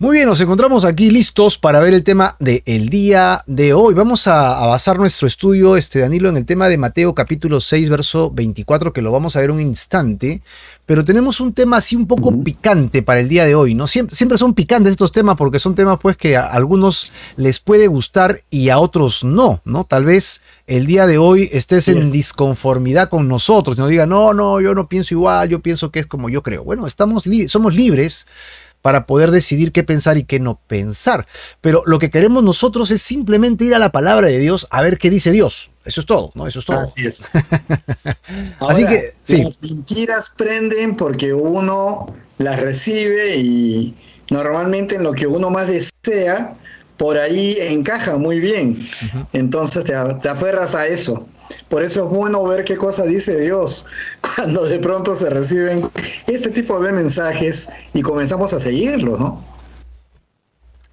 Muy bien, nos encontramos aquí listos para ver el tema del día de hoy. Vamos a basar nuestro estudio, Danilo, en el tema de Mateo capítulo 6, verso 24, que lo vamos a ver un instante, pero tenemos un tema así un poco Ujú. picante para el día de hoy, ¿no? Siempre son picantes estos temas porque son temas pues que a algunos les puede gustar y a otros no, ¿no? Tal vez el día de hoy estés Así en es. disconformidad con nosotros, y nos diga, no, yo no pienso igual, yo pienso que es como yo creo. Bueno, somos libres para poder decidir qué pensar y qué no pensar. Pero lo que queremos nosotros es simplemente ir a la palabra de Dios a ver qué dice Dios. Eso es todo, ¿no? Eso es todo. Así es. Así Ahora, que, sí, las mentiras prenden porque uno las recibe y normalmente en lo que uno más desea, por ahí encaja muy bien. ujú, Entonces te aferras a eso. Por eso es bueno ver qué cosa dice Dios cuando de pronto se reciben este tipo de mensajes y comenzamos a seguirlos, ¿no?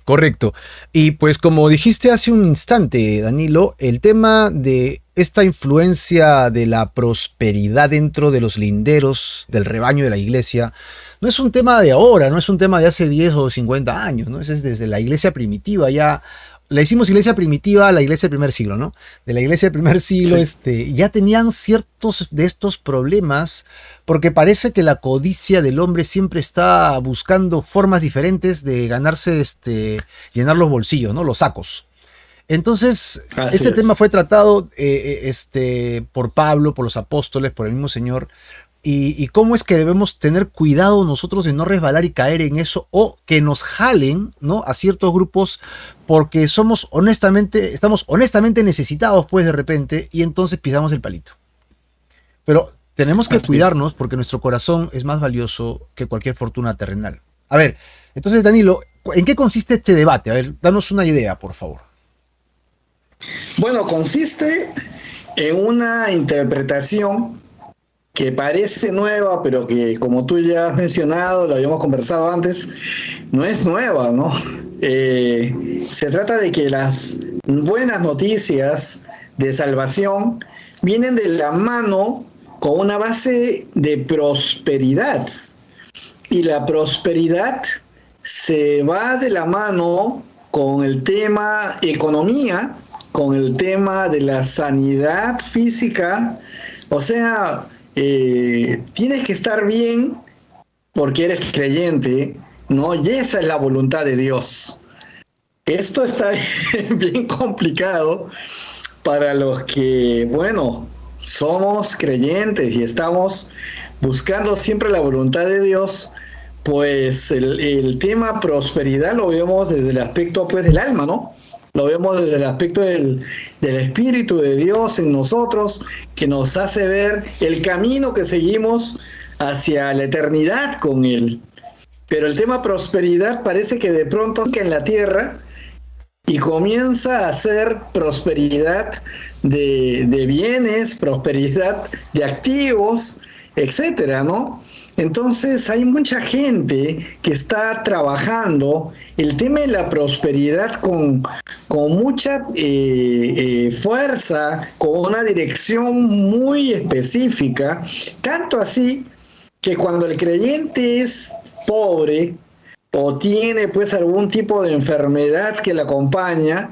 correcto. Y pues como dijiste hace un instante, Danilo, el tema de esta influencia de la prosperidad dentro de los linderos del rebaño de la iglesia no es un tema de ahora, no es un tema de hace 10 o 50 años, ¿no? Es desde la iglesia primitiva ya. Le hicimos iglesia primitiva a la iglesia del primer siglo, ¿no? De la iglesia del primer siglo, Sí. ya tenían ciertos de estos problemas, porque parece que la codicia del hombre siempre está buscando formas diferentes de ganarse, llenar los bolsillos, ¿no? Los sacos. Entonces, Así este tema es. fue tratado por Pablo, por los apóstoles, por el mismo Señor. Y cómo es que debemos tener cuidado nosotros de no resbalar y caer en eso o que nos jalen, ¿no? A ciertos grupos porque estamos honestamente necesitados pues de repente y entonces pisamos el palito. Pero tenemos que Así es. cuidarnos porque nuestro corazón es más valioso que cualquier fortuna terrenal. A ver, entonces Danilo, ¿en qué consiste este debate? A ver, danos una idea, por favor. Bueno, consiste en una interpretación que parece nueva, pero que como tú ya has mencionado, lo habíamos conversado antes, no es nueva, ¿no? Se trata de que las buenas noticias de salvación vienen de la mano con una base de prosperidad. Y la prosperidad se va de la mano con el tema economía, con el tema de la sanidad física. O sea, tienes que estar bien porque eres creyente, ¿no? Y esa es la voluntad de Dios. Esto está bien complicado para los que, bueno, somos creyentes y estamos buscando siempre la voluntad de Dios, pues el tema prosperidad lo vemos desde el aspecto pues del alma, ¿no? Lo vemos desde el aspecto del Espíritu de Dios en nosotros, que nos hace ver el camino que seguimos hacia la eternidad con Él. Pero el tema prosperidad parece que de pronto que en la tierra y comienza a ser prosperidad de bienes, prosperidad de activos, etcétera, ¿no? Entonces hay mucha gente que está trabajando el tema de la prosperidad con mucha fuerza, con una dirección muy específica, tanto así que cuando el creyente es pobre, o tiene pues algún tipo de enfermedad que la acompaña,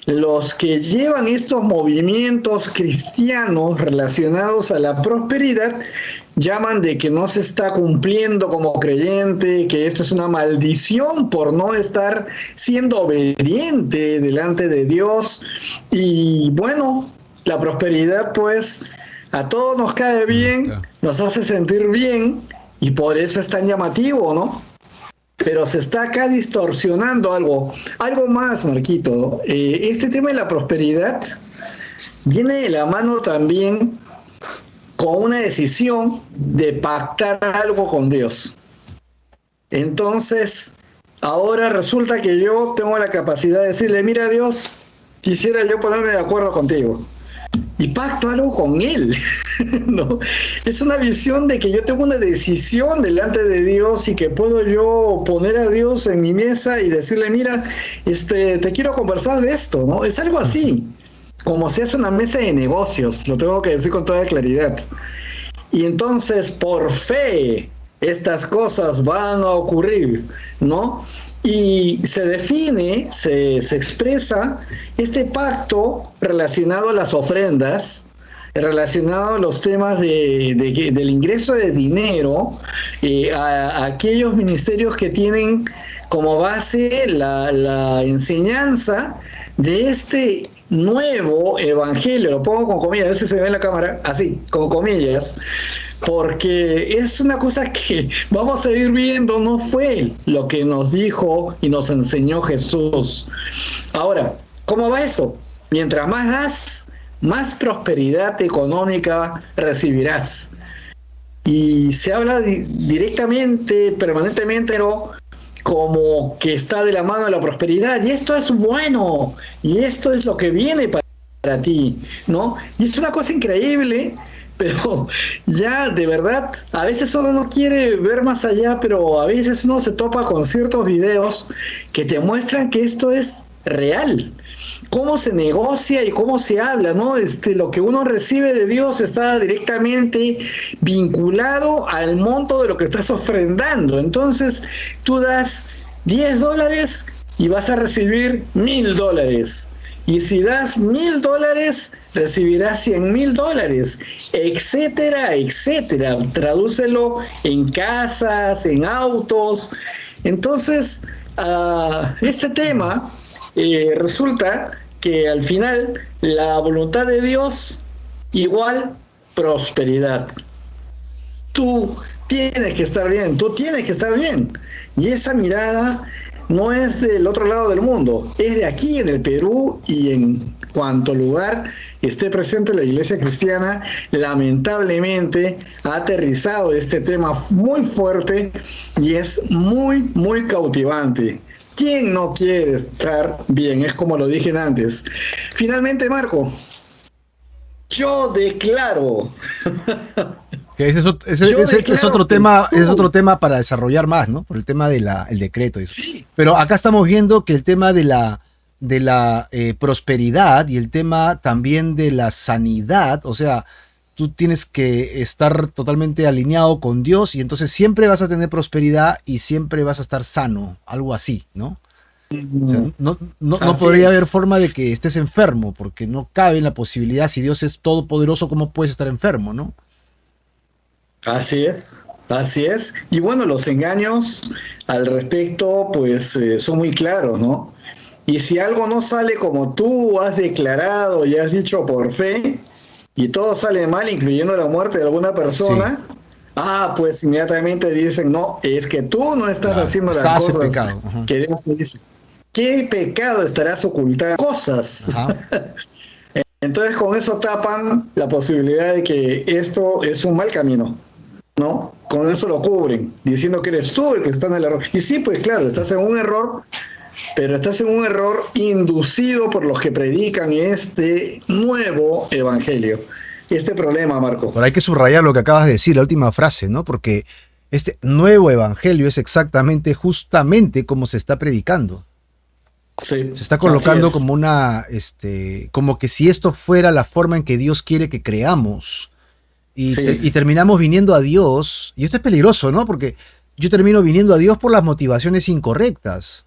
los que llevan estos movimientos cristianos relacionados a la prosperidad llaman de que no se está cumpliendo como creyente, que esto es una maldición por no estar siendo obediente delante de Dios. Y bueno, la prosperidad pues a todos nos cae bien, Claro. nos hace sentir bien y por eso es tan llamativo, ¿no? Pero se está acá distorsionando algo más, Marquito. Este tema de la prosperidad viene de la mano también con una decisión de pactar algo con Dios. Entonces, ahora resulta que yo tengo la capacidad de decirle, mira Dios, quisiera yo ponerme de acuerdo contigo y pacto algo con él. ¿No? Es una visión de que yo tengo una decisión delante de Dios y que puedo yo poner a Dios en mi mesa y decirle, mira, te quiero conversar de esto, ¿no? Es algo así, como si es una mesa de negocios, lo tengo que decir con toda claridad. Y entonces, por fe, estas cosas van a ocurrir, ¿no? Y se define, se expresa este pacto relacionado a las ofrendas, relacionado a los temas del ingreso de dinero, a aquellos ministerios que tienen como base la enseñanza de este nuevo evangelio. Lo pongo con comillas, a ver si se ve en la cámara, así, con comillas, porque es una cosa que vamos a ir viendo, no fue lo que nos dijo y nos enseñó Jesús. Ahora, ¿cómo va esto? Mientras más das, más prosperidad económica recibirás. Y se habla directamente, permanentemente, pero como que está de la mano de la prosperidad, y esto es bueno, y esto es lo que viene para ti, ¿no? Y es una cosa increíble, pero ya de verdad, a veces uno no quiere ver más allá, pero a veces uno se topa con ciertos videos que te muestran que esto es real. Cómo se negocia y cómo se habla, ¿no? Lo que uno recibe de Dios está directamente vinculado al monto de lo que estás ofrendando. Entonces, tú das $10 y vas a recibir $1,000. Y si das $1,000, recibirás $100,000, etcétera, etcétera. Tradúcelo en casas, en autos. Entonces, este tema resulta que al final la voluntad de Dios igual prosperidad. Tú tienes que estar bien, tú tienes que estar bien. Y esa mirada no es del otro lado del mundo, es de aquí en el Perú, y en cuanto lugar esté presente la Iglesia Cristiana, lamentablemente ha aterrizado este tema muy fuerte y es muy, muy cautivante. ¿Quién no quiere estar bien? Es como lo dije antes. Finalmente, Marco, yo declaro. Que ese es otro tema, es otro tema para desarrollar más, ¿no? Por el tema del decreto y eso. Sí. Pero acá estamos viendo que el tema de la prosperidad y el tema también de la sanidad, o sea, tú tienes que estar totalmente alineado con Dios y entonces siempre vas a tener prosperidad y siempre vas a estar sano, algo así, ¿no? O sea, no podría haber forma de que estés enfermo, porque no cabe en la posibilidad. Si Dios es todopoderoso, ¿cómo puedes estar enfermo, no? Así es, así es. Y bueno, los engaños al respecto, pues son muy claros, ¿no? Y si algo no sale como tú has declarado y has dicho por fe, y todo sale mal, incluyendo la muerte de alguna persona, sí, pues inmediatamente dicen, no, es que tú no estás haciendo las cosas que Dios te dice. ¿Qué pecado estarás ocultando? Cosas. Entonces con eso tapan la posibilidad de que esto es un mal camino, ¿no? Con eso lo cubren, diciendo que eres tú el que está en el error. Y sí, pues claro, estás en un error, pero estás en un error inducido por los que predican este nuevo evangelio. Este problema, Marco. Pero hay que subrayar lo que acabas de decir, la última frase, ¿no? Porque este nuevo evangelio es justamente como se está predicando. Sí, se está colocando como como que si esto fuera la forma en que Dios quiere que creamos. Y terminamos viniendo a Dios, y esto es peligroso, ¿no? Porque yo termino viniendo a Dios por las motivaciones incorrectas.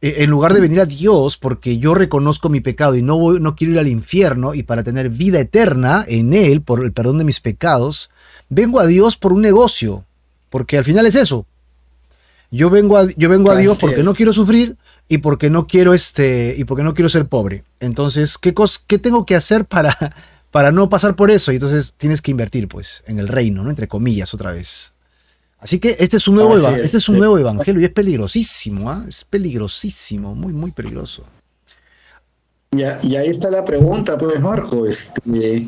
En lugar de venir a Dios porque yo reconozco mi pecado y no quiero ir al infierno, y para tener vida eterna en Él, por el perdón de mis pecados, vengo a Dios por un negocio, porque al final es eso. Yo vengo a Dios porque no quiero sufrir y porque no quiero ser pobre. Entonces, ¿qué tengo que hacer para no pasar por eso? Y entonces tienes que invertir, pues, en el reino, ¿no? Entre comillas, otra vez. Así que este es un nuevo evangelio y es peligrosísimo, ¿eh? Es peligrosísimo, muy, muy peligroso. Y ahí está la pregunta, pues, Marco. El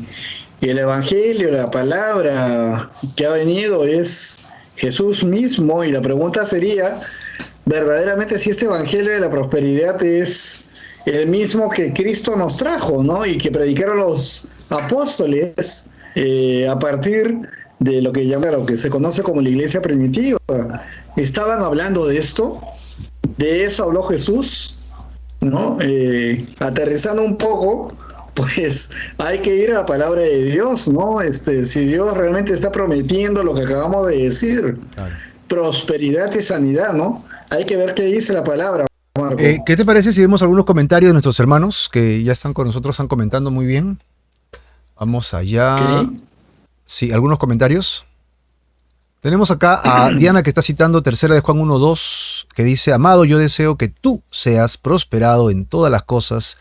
evangelio, la palabra que ha venido es Jesús mismo, y la pregunta sería, verdaderamente, si este evangelio de la prosperidad es el mismo que Cristo nos trajo, ¿no? Y que predicaron los apóstoles a partir de lo que se conoce como la iglesia primitiva. ¿Estaban hablando de esto? ¿De eso habló Jesús? ¿No? Aterrizando un poco, pues hay que ir a la palabra de Dios, ¿no? Si Dios realmente está prometiendo lo que acabamos de decir, Claro. prosperidad y sanidad, ¿no? Hay que ver qué dice la palabra, Marco. ¿Qué te parece si vemos algunos comentarios de nuestros hermanos que ya están con nosotros, están comentando muy bien? Vamos ¿Ok? allá. Sí, algunos comentarios. Tenemos acá a Diana que está citando tercera de Juan 1:2, que dice: Amado, yo deseo que tú seas prosperado en todas las cosas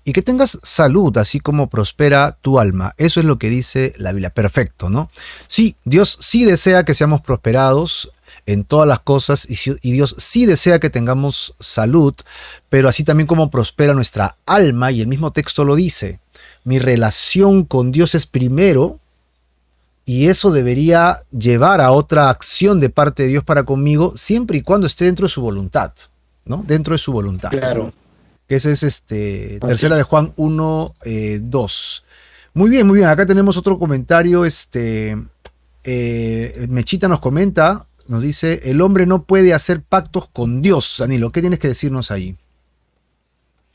y que tengas salud, así como prospera tu alma. Eso es lo que dice la Biblia. Perfecto, ¿no? Sí, Dios sí desea que seamos prosperados en todas las cosas y Dios sí desea que tengamos salud, pero así también como prospera nuestra alma, y el mismo texto lo dice. Mi relación con Dios es primero, y eso debería llevar a otra acción de parte de Dios para conmigo, siempre y cuando esté dentro de su voluntad, ¿no? Dentro de su voluntad. Claro, Que ese es así tercera de es. Juan 1, 2. Muy bien, muy bien. Acá tenemos otro comentario. Mechita nos comenta, nos dice: el hombre no puede hacer pactos con Dios. Danilo, ¿qué tienes que decirnos ahí?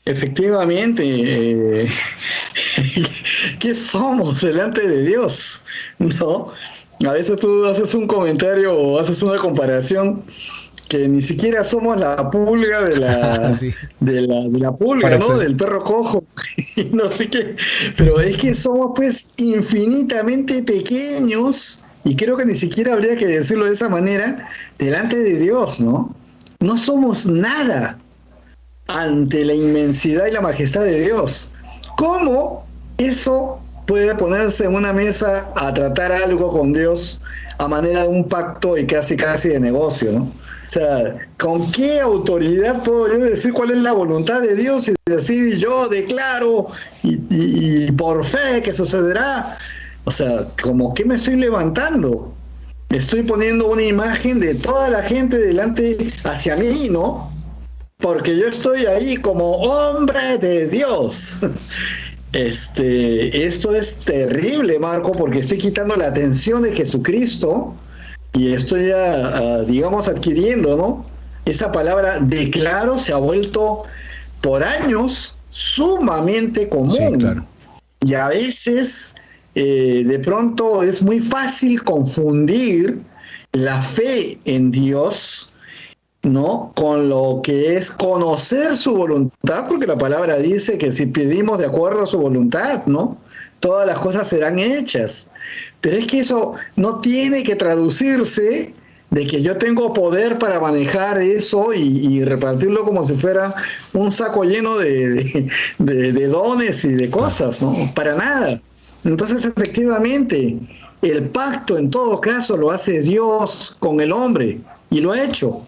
Efectivamente, ¿qué somos delante de Dios? ¿No? A veces tú haces un comentario o haces una comparación que ni siquiera somos la pulga Sí, de la para pulga, ¿no? acceder. Del perro cojo, y no sé qué. Pero es que somos pues infinitamente pequeños, y creo que ni siquiera habría que decirlo de esa manera, delante de Dios, ¿no? No somos nada ante la inmensidad y la majestad de Dios. ¿Cómo eso puede ponerse en una mesa a tratar algo con Dios a manera de un pacto y casi casi de negocio, ¿no? O sea, ¿con qué autoridad puedo yo decir cuál es la voluntad de Dios y decir yo declaro y por fe que sucederá? O sea, ¿como que me estoy levantando? Estoy poniendo una imagen de toda la gente delante hacia mí, ¿no? Porque yo estoy ahí como hombre de Dios. Esto es terrible, Marco, porque estoy quitando la atención de Jesucristo y estoy, digamos, adquiriendo, ¿no? Esa palabra declaro se ha vuelto por años sumamente Sí, claro. común. Y a veces, de pronto, es muy fácil confundir la fe en Dios, ¿no? Con lo que es conocer su voluntad, porque la palabra dice que si pedimos de acuerdo a su voluntad, ¿no? Todas las cosas serán hechas. Pero es que eso no tiene que traducirse de que yo tengo poder para manejar eso y repartirlo como si fuera un saco lleno de dones y de Claro. cosas, ¿no? Para nada. Entonces, efectivamente, el pacto en todo caso lo hace Dios con el hombre y lo ha hecho.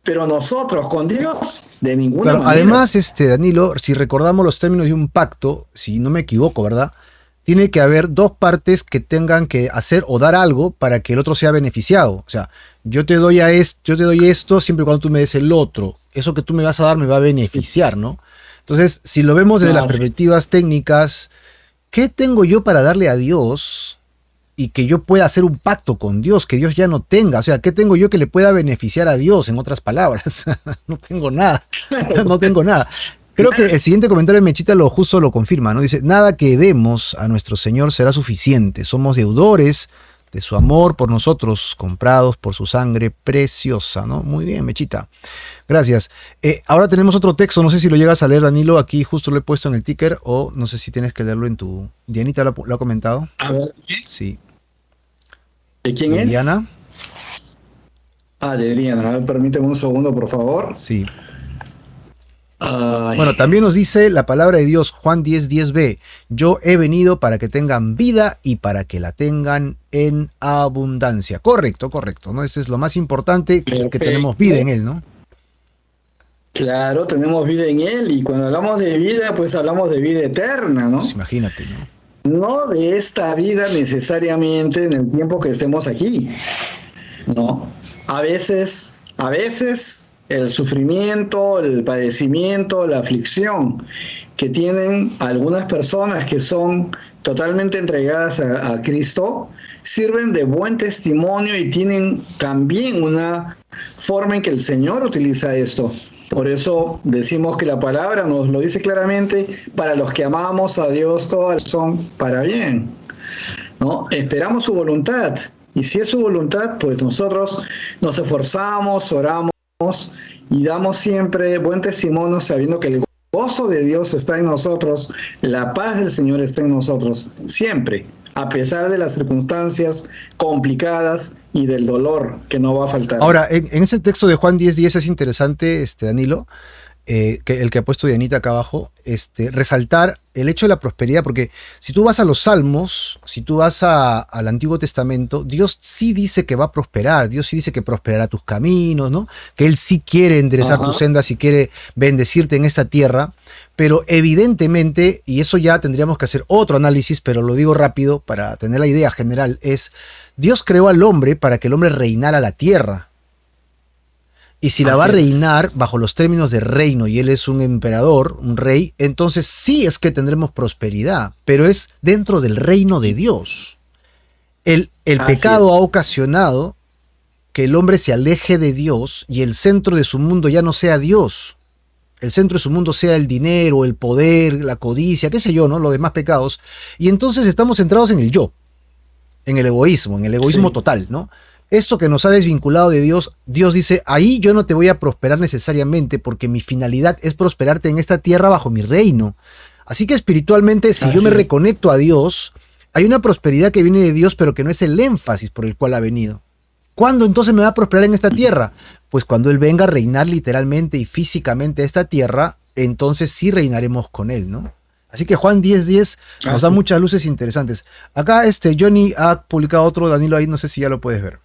Pero nosotros con Dios, de ninguna Claro, manera. además, Danilo, si recordamos los términos de un pacto, si no me equivoco, ¿verdad? Tiene que haber dos partes que tengan que hacer o dar algo para que el otro sea beneficiado. O sea, yo te doy esto siempre y cuando tú me des el otro. Eso que tú me vas a dar me va a Sí. beneficiar, ¿no? Entonces, si lo vemos desde las No, sí. perspectivas técnicas, ¿qué tengo yo para darle a Dios y que yo pueda hacer un pacto con Dios, que Dios ya no tenga? O sea, ¿qué tengo yo que le pueda beneficiar a Dios, en otras palabras? No tengo nada, no tengo nada. Creo que el siguiente comentario de Mechita lo justo lo confirma, ¿no? Dice: nada que demos a nuestro Señor será suficiente. Somos deudores de su amor por nosotros, comprados por su sangre preciosa, ¿no? Muy bien, Mechita. Gracias. Ahora tenemos otro texto, no sé si lo llegas a leer, Danilo. Aquí justo lo he puesto en el ticker, o no sé si tienes que leerlo en tu... Dianita lo ha comentado. A ver, Sí. ¿de quién es? Liliana. Ah, de Diana. A ver, permíteme un segundo, por favor. Sí. Ay, Bueno, también nos dice la palabra de Dios, Juan 10:10b: yo he venido para que tengan vida y para que la tengan en abundancia. Correcto, correcto, ¿no? Eso es lo más importante, que tenemos vida perfecto. en Él, ¿no? Claro, tenemos vida en Él y cuando hablamos de vida, pues hablamos de vida eterna, Pues ¿no? imagínate, ¿no? No de esta vida necesariamente en el tiempo que estemos aquí, ¿no? A veces el sufrimiento, el padecimiento, la aflicción que tienen algunas personas que son totalmente entregadas a Cristo, sirven de buen testimonio y tienen también una forma en que el Señor utiliza esto. Por eso decimos que la palabra nos lo dice claramente, para los que amamos a Dios, todas son para bien, ¿no? Esperamos su voluntad. Y si es su voluntad, pues nosotros nos esforzamos, oramos y damos siempre buen testimonio sabiendo que el gozo de Dios está en nosotros, la paz del Señor está en nosotros, siempre, a pesar de las circunstancias complicadas y del dolor que no va a faltar. Ahora, en ese texto de Juan 10:10 es interesante, Danilo, que el que ha puesto Dianita acá abajo, resaltar el hecho de la prosperidad, porque si tú vas a los Salmos, si tú vas al Antiguo Testamento, Dios sí dice que va a prosperar, Dios sí dice que prosperará tus caminos, ¿no? Que Él sí quiere enderezar tus sendas y quiere bendecirte en esta tierra, pero evidentemente, y eso ya tendríamos que hacer otro análisis, pero lo digo rápido para tener la idea general, es Dios creó al hombre para que el hombre reinara la tierra. Y si la va a reinar bajo los términos de reino y él es un emperador, un rey, entonces sí es que tendremos prosperidad, pero es dentro del reino de Dios. El pecado ha ocasionado que el hombre se aleje de Dios y el centro de su mundo ya no sea Dios. El centro de su mundo sea el dinero, el poder, la codicia, qué sé yo, ¿no? Los demás pecados. Y entonces estamos centrados en el yo, en el egoísmo total, ¿no? Esto que nos ha desvinculado de Dios, Dios dice, ahí yo no te voy a prosperar necesariamente porque mi finalidad es prosperarte en esta tierra bajo mi reino. Así que espiritualmente, si yo me reconecto a Dios, hay una prosperidad que viene de Dios, pero que no es el énfasis por el cual ha venido. ¿Cuándo entonces me va a prosperar en esta tierra? Pues cuando Él venga a reinar literalmente y físicamente esta tierra, entonces sí reinaremos con Él, ¿no? Así que Juan 10:10 nos da muchas luces interesantes. Acá Johnny ha publicado otro, Danilo, ahí no sé si ya lo puedes ver.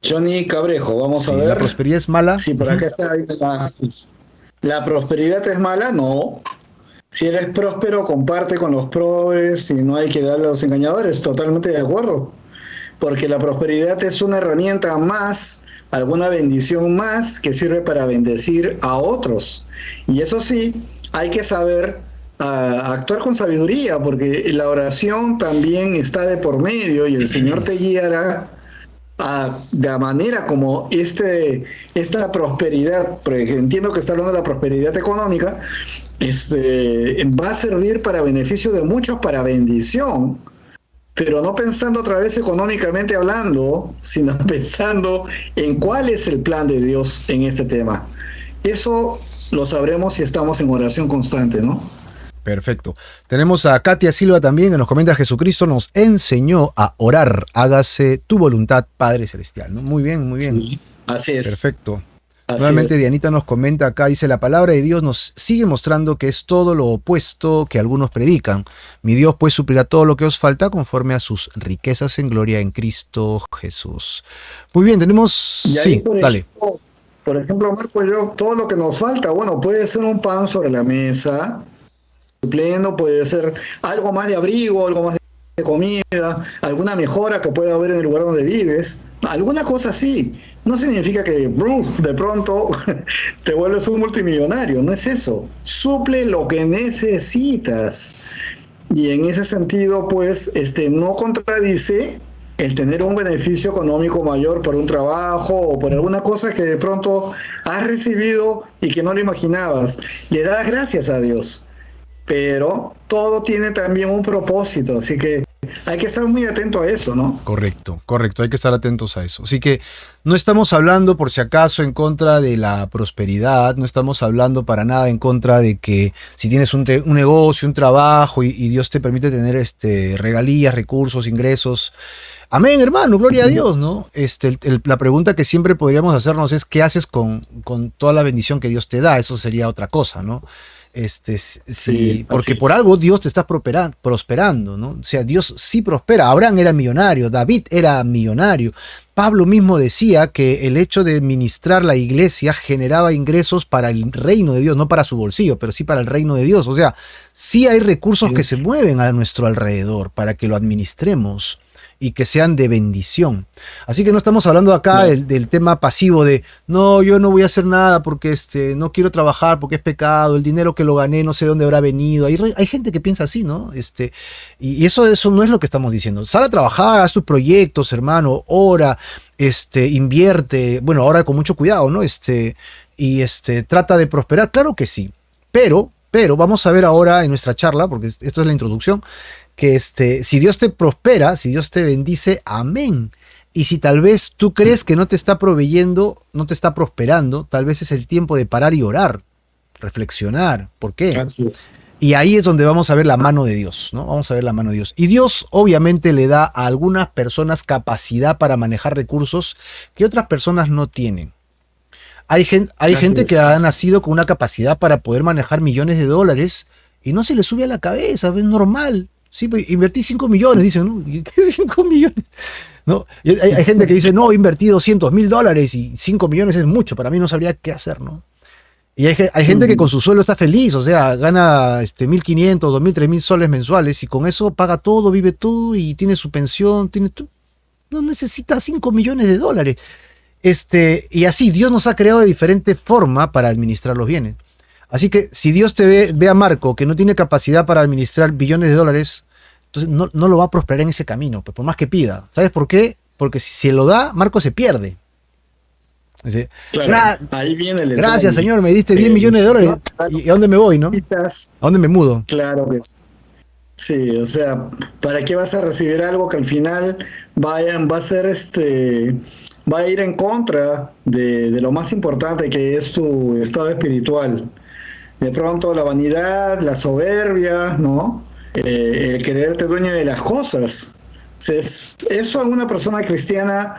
Johnny Cabrejo, vamos a ver. ¿La prosperidad es mala? Sí, por acá está. ¿La prosperidad es mala? No. Si eres próspero, comparte con los pobres y no hay que darle a los engañadores. Totalmente de acuerdo. Porque la prosperidad es una herramienta más, alguna bendición más que sirve para bendecir a otros. Y eso sí, hay que saber actuar con sabiduría, porque la oración también está de por medio y el Señor te guiará de la manera como esta prosperidad, porque entiendo que está hablando de la prosperidad económica, va a servir para beneficio de muchos, para bendición, pero no pensando otra vez económicamente hablando, sino pensando en cuál es el plan de Dios en este tema. Eso lo sabremos si estamos en oración constante, ¿no? Perfecto. Tenemos a Katia Silva también que nos comenta: Jesucristo nos enseñó a orar, hágase tu voluntad, Padre Celestial, ¿no? Muy bien, muy bien. Sí, así es. Perfecto. Nuevamente Dianita nos comenta acá, dice: la palabra de Dios nos sigue mostrando que es todo lo opuesto que algunos predican. Mi Dios pues suplirá todo lo que os falta conforme a sus riquezas en gloria en Cristo Jesús. Muy bien, tenemos... Y ahí, sí, dale. Por ejemplo, Marco, todo lo que nos falta, bueno, puede ser un pan sobre la mesa, pleno, puede ser algo más de abrigo, algo más de comida, alguna mejora que pueda haber en el lugar donde vives, alguna cosa así. No significa que de pronto te vuelves un multimillonario, no es eso. Suple lo que necesitas. Y en ese sentido, pues, no contradice el tener un beneficio económico mayor por un trabajo o por alguna cosa que de pronto has recibido y que no lo imaginabas. Le das gracias a Dios. Pero todo tiene también un propósito, así que hay que estar muy atento a eso, ¿no? Correcto, hay que estar atentos a eso. Así que no estamos hablando, por si acaso, en contra de la prosperidad, no estamos hablando para nada en contra de que si tienes un negocio, un trabajo y Dios te permite tener regalías, recursos, ingresos. Amén, hermano, gloria a Dios, ¿no? La pregunta que siempre podríamos hacernos es: ¿qué haces con toda la bendición que Dios te da? Eso sería otra cosa, ¿no? Sí, porque por algo Dios te está prosperando, ¿no? O sea, Dios sí prospera. Abraham era millonario, David era millonario. Pablo mismo decía que el hecho de ministrar la iglesia generaba ingresos para el reino de Dios, no para su bolsillo, pero sí para el reino de Dios. O sea, sí hay recursos que se mueven a nuestro alrededor para que lo administremos y que sean de bendición. Así que no estamos hablando acá del tema pasivo de no, yo no voy a hacer nada porque no quiero trabajar porque es pecado, el dinero que lo gané no sé de dónde habrá venido. Hay gente que piensa así, ¿no? Y eso no es lo que estamos diciendo. Sal a trabajar, haz tus proyectos, hermano, ora, invierte, bueno, ahora con mucho cuidado, ¿no? y trata de prosperar, claro que sí, pero vamos a ver ahora en nuestra charla, porque esto es la introducción, que si Dios te prospera, si Dios te bendice, amén. Y si tal vez tú crees que no te está proveyendo, no te está prosperando, tal vez es el tiempo de parar y orar, reflexionar. ¿Por qué? Así es. Y ahí es donde vamos a ver la mano de Dios, ¿no? Vamos a ver la mano de Dios. Y Dios obviamente le da a algunas personas capacidad para manejar recursos que otras personas no tienen. Hay gente que ha nacido con una capacidad para poder manejar millones de dólares y no se le sube a la cabeza, es normal. Sí, pues, invertí 5 millones, dicen, ¿no? ¿Qué 5 millones? ¿No? Y hay gente que dice, no, invertí $200,000 y 5 millones es mucho, para mí no sabría qué hacer, ¿no? Y hay gente que con su sueldo está feliz, o sea, gana 1.500, 2.000, 3.000 soles mensuales y con eso paga todo, vive todo y tiene su pensión, no necesita 5 millones de dólares. Y así, Dios nos ha creado de diferente forma para administrar los bienes. Así que si Dios ve a Marco que no tiene capacidad para administrar billones de dólares, entonces no lo va a prosperar en ese camino, pues por más que pida. ¿Sabes por qué? Porque si se lo da, Marco se pierde. Dice, claro, ahí viene el detalle. Gracias, señor, me diste 10 millones de dólares. ¿Y a dónde me voy, no? ¿A dónde me mudo? Claro que sí, o sea, ¿para qué vas a recibir algo que al final va a ir en contra de lo más importante que es tu estado espiritual? De pronto la vanidad, la soberbia, ¿no? El quererte dueño de las cosas. Eso a una persona cristiana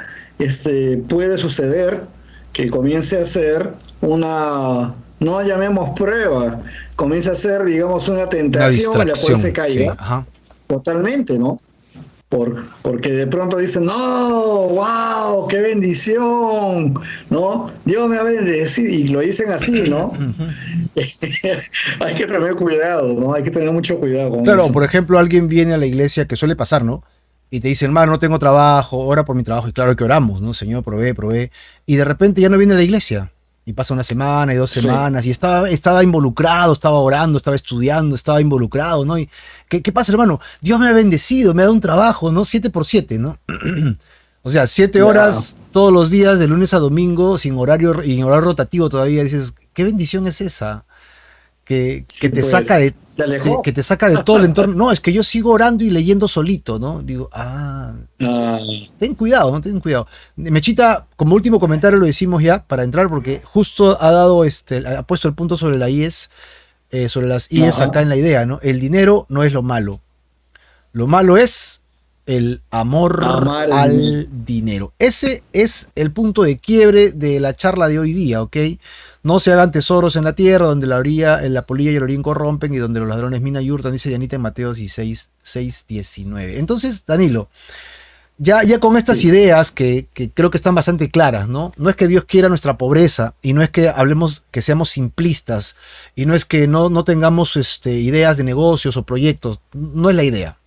puede suceder, que comience a ser una, no llamemos prueba, comience a ser, digamos, una tentación en la cual se caiga. Sí, totalmente, ¿no? Porque de pronto dicen, no, wow, qué bendición, ¿no? Dios me ha bendecido, y lo dicen así, ¿no? Hay que tener cuidado, ¿no? Hay que tener mucho cuidado con eso. Claro, por ejemplo, alguien viene a la iglesia, que suele pasar, ¿no? Y te dice, hermano, no tengo trabajo, ora por mi trabajo. Y claro que oramos, ¿no? Señor, provee. Y de repente ya no viene a la iglesia. Y pasa una semana y 2 semanas. Y estaba involucrado, estaba orando, estaba estudiando, estaba involucrado, ¿no? Y, ¿qué pasa, hermano? Dios me ha bendecido, me ha dado un trabajo, ¿no? 7x7, ¿no? O sea, 7 horas todos los días, de lunes a domingo, sin horario y en horario rotativo todavía. Dices, ¿qué bendición es esa? Que te saca de todo el entorno. No, es que yo sigo orando y leyendo solito, ¿no? Digo, ten cuidado, ¿no? Ten cuidado. Mechita, como último comentario lo decimos ya para entrar, porque justo ha puesto el punto sobre la IES, sobre las IES acá en la idea, ¿no? El dinero no es lo malo. Lo malo es el amor al dinero. Ese es el punto de quiebre de la charla de hoy día, ¿ok? No se hagan tesoros en la tierra, donde la polilla y el orín corrompen y donde los ladrones minan y hurtan, dice Dianita en Mateo 16, 6, 19. Entonces, Danilo, ya con estas ideas que creo que están bastante claras, ¿no? No es que Dios quiera nuestra pobreza y no es que hablemos, que seamos simplistas y no es que no tengamos ideas de negocios o proyectos, no es la idea,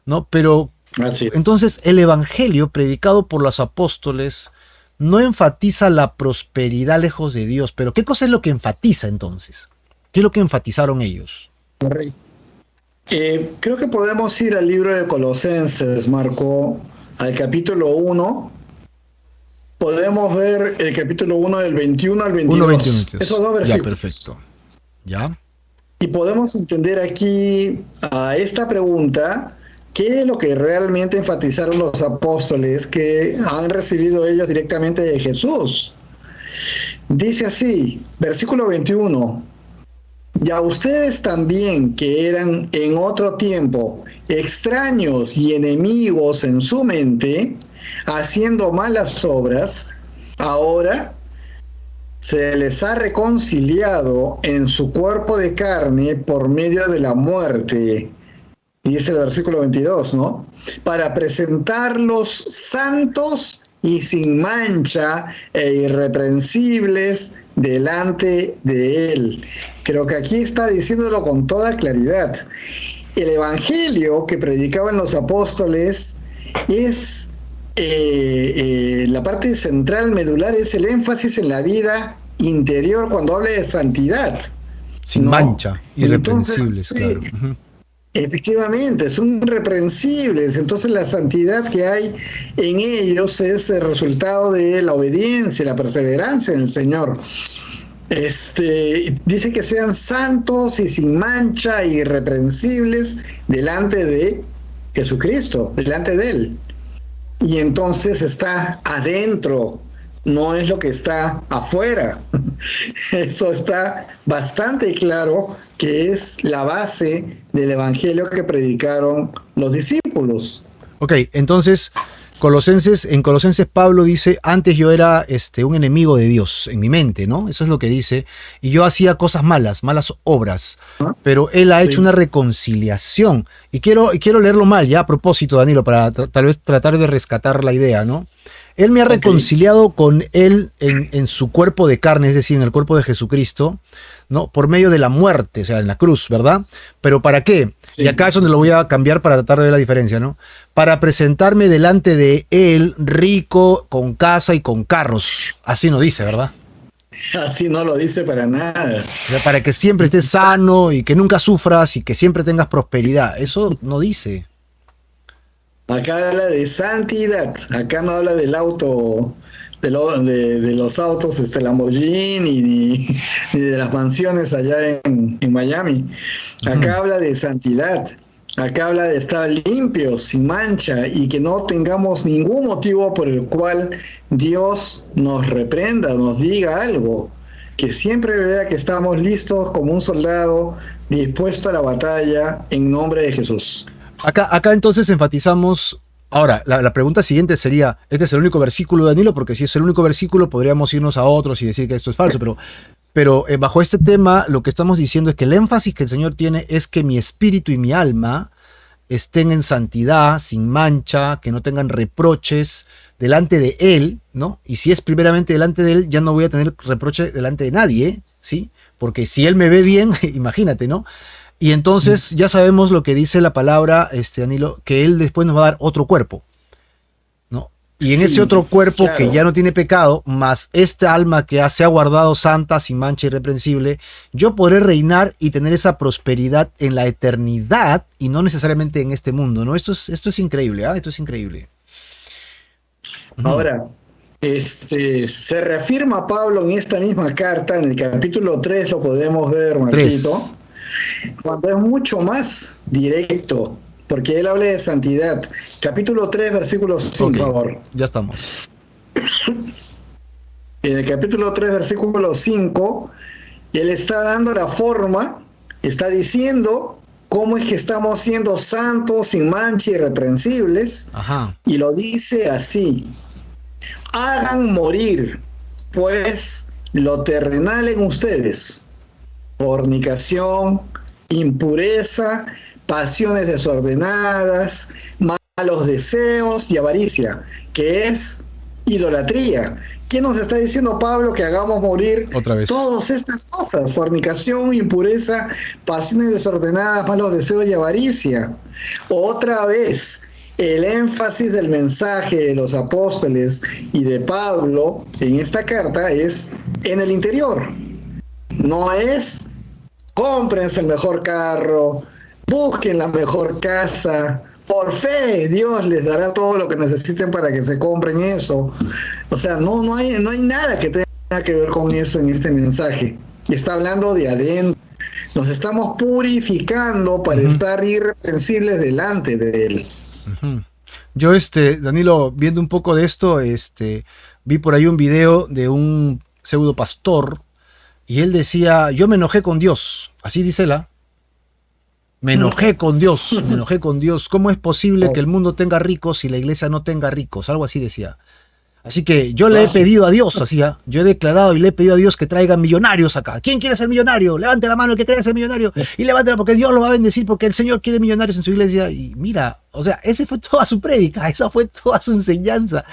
¿no? Pero entonces el evangelio predicado por los apóstoles no enfatiza la prosperidad lejos de Dios, pero ¿qué cosa es lo que enfatiza entonces? ¿Qué es lo que enfatizaron ellos? Creo que podemos ir al libro de Colosenses, Marco, al capítulo 1. Podemos ver el capítulo 1 del 21 al 22. 21, esos 2 versículos. Ya, perfecto. ¿Ya? Y podemos entender aquí a esta pregunta, ¿qué es lo que realmente enfatizaron los apóstoles que han recibido ellos directamente de Jesús? Dice así, versículo 21. Y a ustedes también, que eran en otro tiempo extraños y enemigos en su mente, haciendo malas obras, ahora se les ha reconciliado en su cuerpo de carne por medio de la muerte. Y dice el versículo 22, ¿no? Para presentarlos santos y sin mancha e irreprensibles delante de Él. Creo que aquí está diciéndolo con toda claridad. El evangelio que predicaban los apóstoles es la parte central, medular, es el énfasis en la vida interior cuando habla de santidad. Sin mancha, irreprensibles, entonces, claro. Efectivamente, son irreprensibles. Entonces la santidad que hay en ellos es el resultado de la obediencia, la perseverancia en el Señor. Dice que sean santos y sin mancha, irreprensibles delante de Jesucristo, delante de Él. Y entonces está adentro, no es lo que está afuera. Eso está bastante claro que es la base del evangelio que predicaron los discípulos. Ok, entonces en Colosenses Pablo dice, antes yo era un enemigo de Dios en mi mente, ¿no? Eso es lo que dice. Y yo hacía cosas malas, malas obras. ¿Ah? Pero él ha Sí. hecho una reconciliación. Y quiero leerlo mal ya a propósito, Danilo, para tal vez tratar de rescatar la idea, ¿no? Él me ha reconciliado con él en su cuerpo de carne, es decir, en el cuerpo de Jesucristo, ¿no? Por medio de la muerte, o sea, en la cruz, ¿verdad? ¿Pero para qué? Sí. Y acá es donde lo voy a cambiar para tratar de ver la diferencia, ¿no? Para presentarme delante de él, rico, con casa y con carros. Así no dice, ¿verdad? Así no lo dice para nada. O sea, para que siempre estés sano y que nunca sufras y que siempre tengas prosperidad. Eso no dice. Acá habla de santidad, acá no habla del auto, de los autos Lamborghini, ni de las mansiones allá en Miami. Acá habla de santidad, acá habla de estar limpios, sin mancha, y que no tengamos ningún motivo por el cual Dios nos reprenda, nos diga algo. Que siempre vea que estamos listos como un soldado dispuesto a la batalla en nombre de Jesús. Acá entonces enfatizamos. Ahora, la pregunta siguiente sería, ¿este es el único versículo, Danilo? Porque si es el único versículo, podríamos irnos a otros y decir que esto es falso, pero bajo este tema, lo que estamos diciendo es que el énfasis que el Señor tiene es que mi espíritu y mi alma estén en santidad, sin mancha, que no tengan reproches delante de Él, ¿no? Y si es primeramente delante de Él, ya no voy a tener reproche delante de nadie, ¿sí? Porque si Él me ve bien, imagínate, ¿no? Y entonces ya sabemos lo que dice la palabra, Danilo, que Él después nos va a dar otro cuerpo, ¿no? Y en ese otro cuerpo claro, que ya no tiene pecado, más esta alma que se ha guardado santa, sin mancha, irreprensible, yo podré reinar y tener esa prosperidad en la eternidad y no necesariamente en este mundo, ¿no? Esto es increíble, ¿ah? Esto es increíble. Ahora, se reafirma Pablo en esta misma carta, en el capítulo 3 lo podemos ver, Marquito, 3. cuando es mucho más directo, porque él habla de santidad. Capítulo 3, versículo 5, Ok, por favor. ya estamos. En el capítulo 3, versículo 5, él está dando la forma, está diciendo cómo es que estamos siendo santos, sin mancha, irreprensibles, Ajá. y lo dice así: hagan morir, pues, lo terrenal en ustedes: fornicación, impureza, pasiones desordenadas, malos deseos y avaricia, que es idolatría. ¿Qué nos está diciendo Pablo? Que hagamos morir Otra vez. todas estas cosas: fornicación, impureza, pasiones desordenadas, malos deseos y avaricia. Otra vez, el énfasis del mensaje de los apóstoles y de Pablo en esta carta es en el interior. No es cómprense el mejor carro, busquen la mejor casa. Por fe, Dios les dará todo lo que necesiten para que se compren eso. O sea, no hay nada que tenga que ver con eso en este mensaje. Está hablando de adentro. Nos estamos purificando para estar irreprensibles delante de Él. Uh-huh. Yo, Danilo, viendo un poco de esto, vi por ahí un video de un pseudo pastor y él decía, yo me enojé con Dios. Así dice él, ¿ah? Me enojé con Dios, me enojé con Dios. ¿Cómo es posible que el mundo tenga ricos y la iglesia no tenga ricos? Algo así decía. Así que yo le he pedido a Dios, así, yo he declarado y le he pedido a Dios que traiga millonarios acá. ¿Quién quiere ser millonario? Levante la mano el que quiera ser millonario y levántela porque Dios lo va a bendecir, porque el Señor quiere millonarios en su iglesia. Y mira, o sea, esa fue toda su prédica, esa fue toda su enseñanza.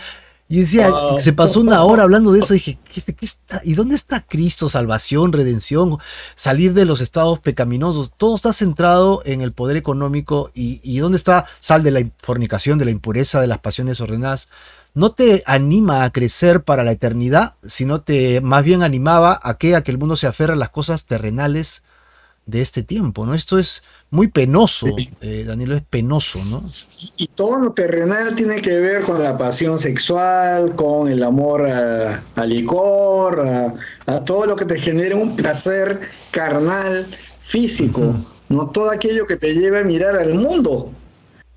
Y decía, se pasó una hora hablando de eso, y dije, ¿qué está? ¿Y dónde está Cristo, salvación, redención, salir de los estados pecaminosos? Todo está centrado en el poder económico. ¿Y dónde está? Sal de la fornicación, de la impureza, de las pasiones ordenadas. No te anima a crecer para la eternidad, sino más bien animaba a que el mundo se aferre a las cosas terrenales de este tiempo, ¿no? Esto es muy penoso, Sí. Danilo, es penoso, ¿no? Y todo lo terrenal tiene que ver con la pasión sexual, con el amor al licor, a todo lo que te genere un placer carnal, físico, Ujú. no todo aquello que te lleve a mirar al mundo.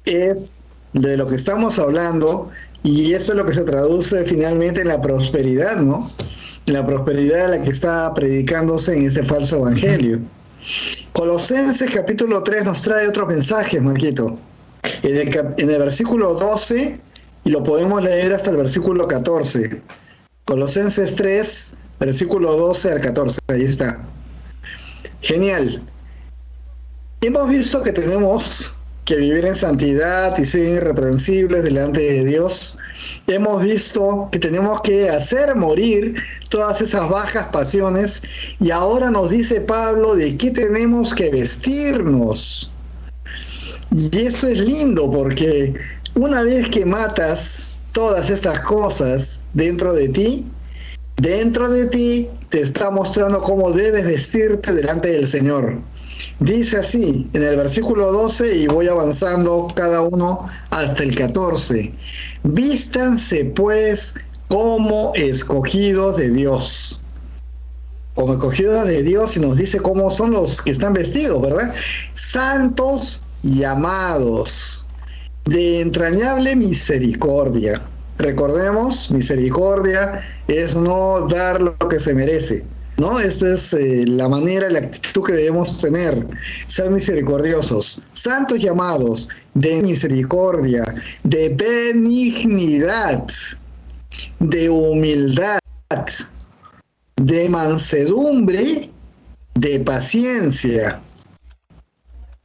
Es de lo que estamos hablando y esto es lo que se traduce finalmente en la prosperidad, ¿no? La prosperidad a la que está predicándose en ese falso Ujú. evangelio. Colosenses capítulo 3 nos trae otros mensajes, Marquito. En el versículo 12, y lo podemos leer hasta el versículo 14. Colosenses 3, versículo 12 al 14. Ahí está. Genial. Hemos visto que tenemos que vivir en santidad y ser irreprensibles delante de Dios. Hemos visto que tenemos que hacer morir todas esas bajas pasiones y ahora nos dice Pablo de qué tenemos que vestirnos. Y esto es lindo porque una vez que matas todas estas cosas dentro de ti te está mostrando cómo debes vestirte delante del Señor. Dice así en el versículo 12 y voy avanzando cada uno hasta el 14. Vístanse pues como escogidos de Dios. Como escogidos de Dios y nos dice cómo son los que están vestidos, ¿verdad? Santos y amados, de entrañable misericordia. Recordemos, misericordia es no dar lo que se merece, ¿no? Esta es la manera, la actitud que debemos tener, ser misericordiosos, santos y amados, de misericordia, de benignidad, de humildad, de mansedumbre, de paciencia.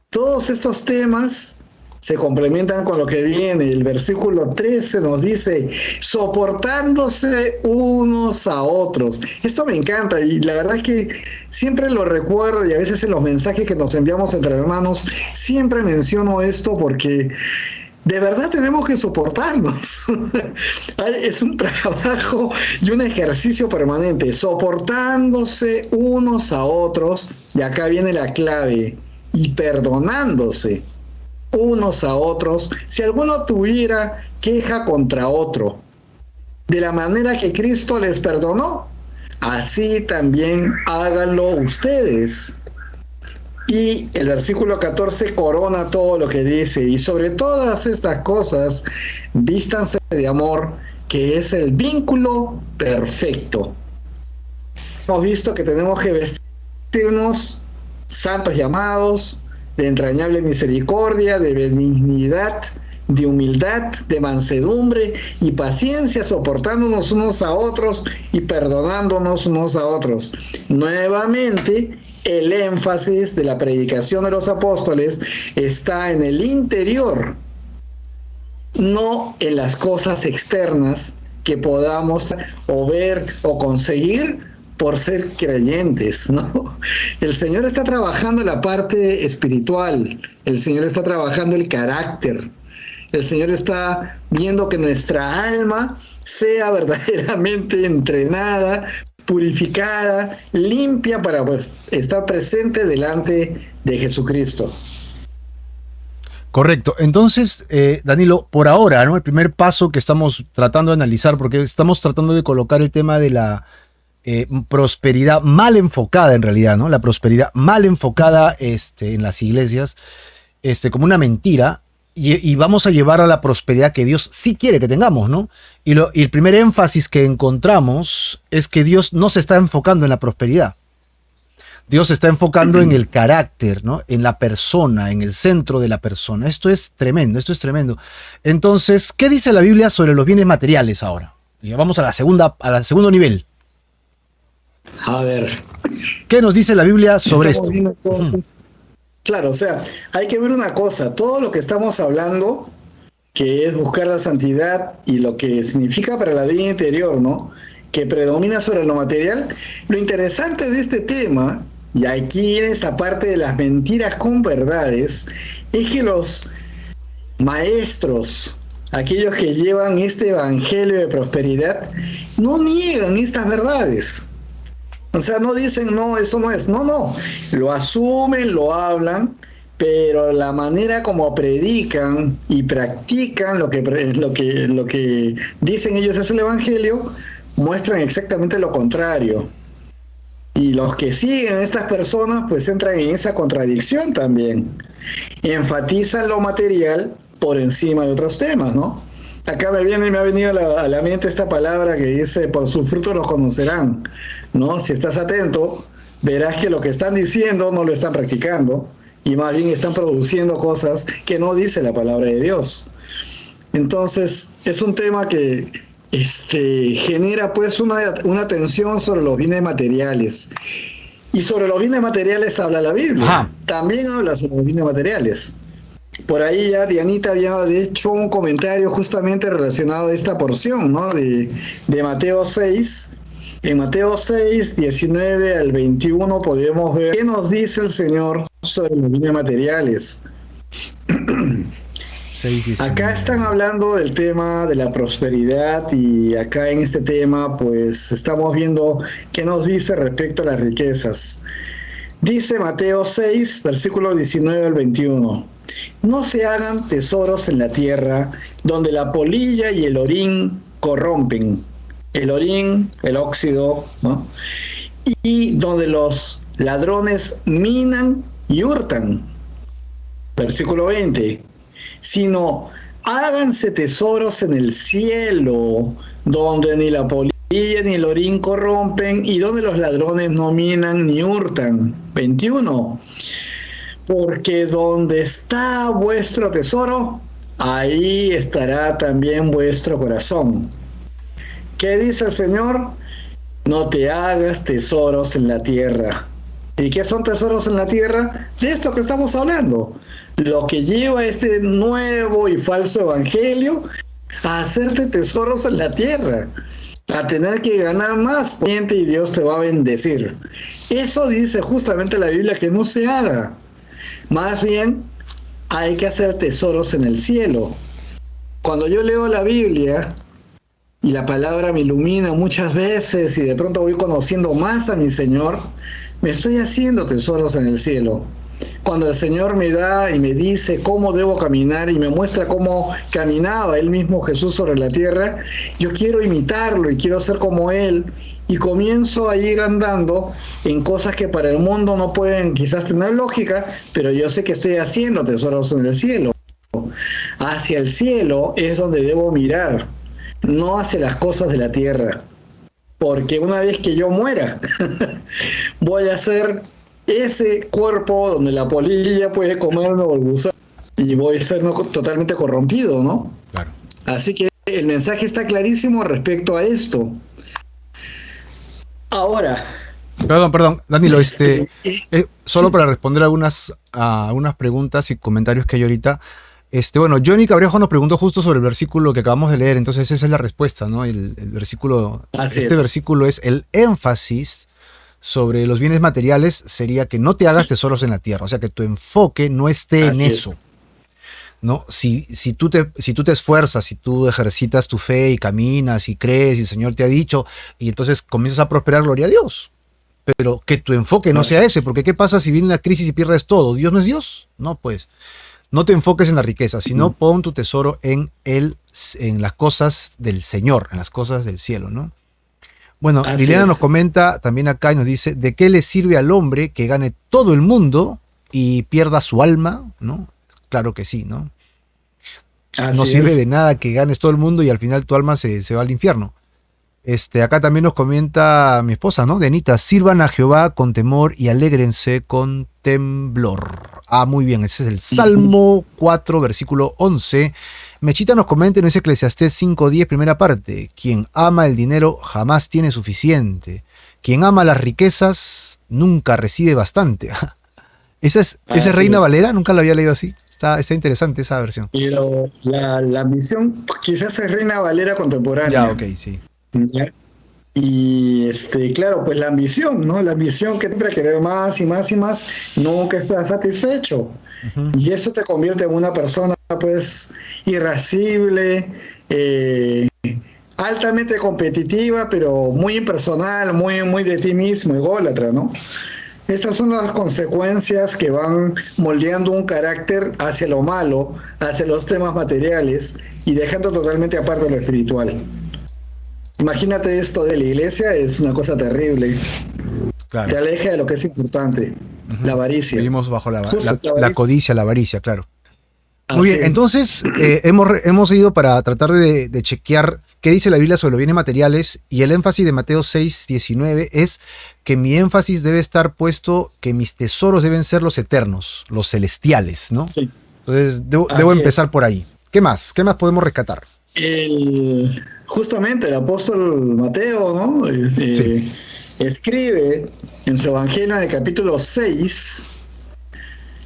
Todos estos temas se complementan con lo que viene. El versículo 13 nos dice, soportándose unos a otros. Esto me encanta y la verdad es que siempre lo recuerdo y a veces en los mensajes que nos enviamos entre hermanos, siempre menciono esto porque de verdad tenemos que soportarnos. Es un trabajo y un ejercicio permanente, soportándose unos a otros, y acá viene la clave, y perdonándose unos a otros, si alguno tuviera queja contra otro, de la manera que Cristo les perdonó, así también háganlo ustedes. Y el versículo 14 corona todo lo que dice, y sobre todas estas cosas, vístanse de amor, que es el vínculo perfecto. Hemos visto que tenemos que vestirnos santos llamados, de entrañable misericordia, de benignidad, de humildad, de mansedumbre y paciencia, soportándonos unos a otros y perdonándonos unos a otros. Nuevamente, el énfasis de la predicación de los apóstoles está en el interior, no en las cosas externas que podamos o ver o conseguir por ser creyentes, ¿no? El Señor está trabajando la parte espiritual, el Señor está trabajando el carácter, el Señor está viendo que nuestra alma sea verdaderamente entrenada, purificada, limpia para pues, estar presente delante de Jesucristo. Correcto. Entonces, Danilo, por ahora, ¿no? El primer paso que estamos tratando de analizar, porque estamos tratando de colocar el tema de la prosperidad mal enfocada en realidad, ¿no? La prosperidad mal enfocada en las iglesias, como una mentira, y vamos a llevar a la prosperidad que Dios sí quiere que tengamos, ¿no? Y el primer énfasis que encontramos es que Dios no se está enfocando en la prosperidad. Dios se está enfocando en el carácter, ¿no? En la persona, en el centro de la persona. Esto es tremendo, esto es tremendo. Entonces, ¿qué dice la Biblia sobre los bienes materiales ahora? Ya vamos al segundo nivel. A ver, ¿Qué nos dice la Biblia sobre estamos esto? viendo entonces. Claro, o sea, hay que ver una cosa, todo lo que estamos hablando, que es buscar la santidad y lo que significa para la vida interior, ¿no? Que predomina sobre lo material. Lo interesante de este tema, y aquí en esa parte de las mentiras con verdades, es que los maestros, aquellos que llevan este evangelio de prosperidad, no niegan estas verdades. O sea, no dicen, no, eso no es. No, no. Lo asumen, lo hablan, pero la manera como predican y practican lo que dicen ellos es el Evangelio, muestran exactamente lo contrario. Y los que siguen a estas personas pues entran en esa contradicción también. Enfatizan lo material por encima de otros temas, ¿no? Acá me ha venido a la mente esta palabra que dice, por sus frutos los conocerán, ¿no? Si estás atento, verás que lo que están diciendo no lo están practicando y más bien están produciendo cosas que no dice la palabra de Dios. Entonces, es un tema que genera pues una tensión sobre los bienes materiales. Y sobre los bienes materiales habla la Biblia. Ajá. También habla sobre los bienes materiales. Por ahí ya Dianita había hecho un comentario justamente relacionado a esta porción, ¿no? De Mateo 6. En Mateo 6, 19 al 21 podemos ver qué nos dice el Señor sobre los bienes materiales. 6:19. Acá están hablando del tema de la prosperidad y acá en este tema pues estamos viendo qué nos dice respecto a las riquezas. Dice Mateo 6, versículo 19 al 21. No se hagan tesoros en la tierra donde la polilla y el orín corrompen. El orín, el óxido, ¿no? Y donde los ladrones minan y hurtan. Versículo 20. Sino háganse tesoros en el cielo, donde ni la polilla ni el orín corrompen y donde los ladrones no minan ni hurtan. 21. Porque donde está vuestro tesoro, ahí estará también vuestro corazón. ¿Qué dice el Señor? No te hagas tesoros en la tierra. ¿Y qué son tesoros en la tierra? De esto que estamos hablando. Lo que lleva este nuevo y falso evangelio a hacerte tesoros en la tierra, a tener que ganar más y Dios te va a bendecir. Eso dice justamente la Biblia que no se haga. Más bien, hay que hacer tesoros en el cielo. Cuando yo leo la Biblia y la palabra me ilumina muchas veces y de pronto voy conociendo más a mi Señor, me estoy haciendo tesoros en el cielo. Cuando el Señor me da y me dice cómo debo caminar y me muestra cómo caminaba Él mismo Jesús sobre la tierra, yo quiero imitarlo y quiero ser como Él y comienzo a ir andando en cosas que para el mundo no pueden quizás tener lógica, pero yo sé que estoy haciendo tesoros en el cielo. Hacia el cielo es donde debo mirar, no hacia las cosas de la tierra, porque una vez que yo muera, voy a ser ese cuerpo donde la polilla puede comerme o el gusano y voy a ser totalmente corrompido, ¿no? Claro. Así que el mensaje está clarísimo respecto a esto. Ahora. Perdón, Danilo, solo para responder a unas preguntas y comentarios que hay ahorita. Bueno, Johnny Cabrejo nos preguntó justo sobre el versículo que acabamos de leer, entonces esa es la respuesta, ¿no? El versículo, versículo es el énfasis sobre los bienes materiales, sería que no te hagas tesoros en la tierra, o sea, que tu enfoque no esté en eso, ¿no? Si tú te esfuerzas, si tú ejercitas tu fe y caminas y crees y el Señor te ha dicho, y entonces comienzas a prosperar, gloria a Dios. Pero que tu enfoque no sea ese, porque ¿qué pasa si viene una crisis y pierdes todo? ¿Dios no es Dios? No, pues. No te enfoques en la riqueza, sino pon tu tesoro en las cosas del Señor, en las cosas del cielo, ¿no? Bueno, Liliana nos comenta también acá y nos dice, ¿de qué le sirve al hombre que gane todo el mundo y pierda su alma? ¿No? Claro que sí, ¿no? No sirve de nada que ganes todo el mundo y al final tu alma se va al infierno. Acá también nos comenta mi esposa, ¿no? Denita, sirvan a Jehová con temor y alégrense con temblor. Ah, muy bien, ese es el Salmo 4, versículo 11. Mechita nos comenta en ese Eclesiastés 5:10, primera parte. Quien ama el dinero jamás tiene suficiente. Quien ama las riquezas nunca recibe bastante. ¿Esa es Reina Valera? Nunca la había leído así. Está interesante esa versión. Pero la ambición quizás es Reina Valera contemporánea. Ya, ok, sí. ¿Ya? Y claro, pues la ambición, ¿no? La ambición que siempre querer más y más y más, nunca estás satisfecho. Y eso te convierte en una persona pues irascible, altamente competitiva, pero muy impersonal, muy de ti mismo, ególatra, ¿no? Estas son las consecuencias que van moldeando un carácter hacia lo malo, hacia los temas materiales y dejando totalmente aparte lo espiritual. Imagínate esto de la iglesia, es una cosa terrible. Claro. Te aleja de lo que es importante, la Ujú. avaricia. Vivimos bajo Justo la la avaricia. codicia, la avaricia, claro. Muy Así bien, es. entonces hemos ido para tratar de chequear qué dice la Biblia sobre los bienes materiales y el énfasis de Mateo 6:19 es que mi énfasis debe estar puesto que mis tesoros deben ser los eternos, los celestiales, ¿no? Sí, Entonces debo así empezar es. por ahí. ¿Qué más? ¿Qué más podemos rescatar? Justamente el apóstol Mateo, ¿no? Sí, Escribe en su evangelio en el capítulo 6,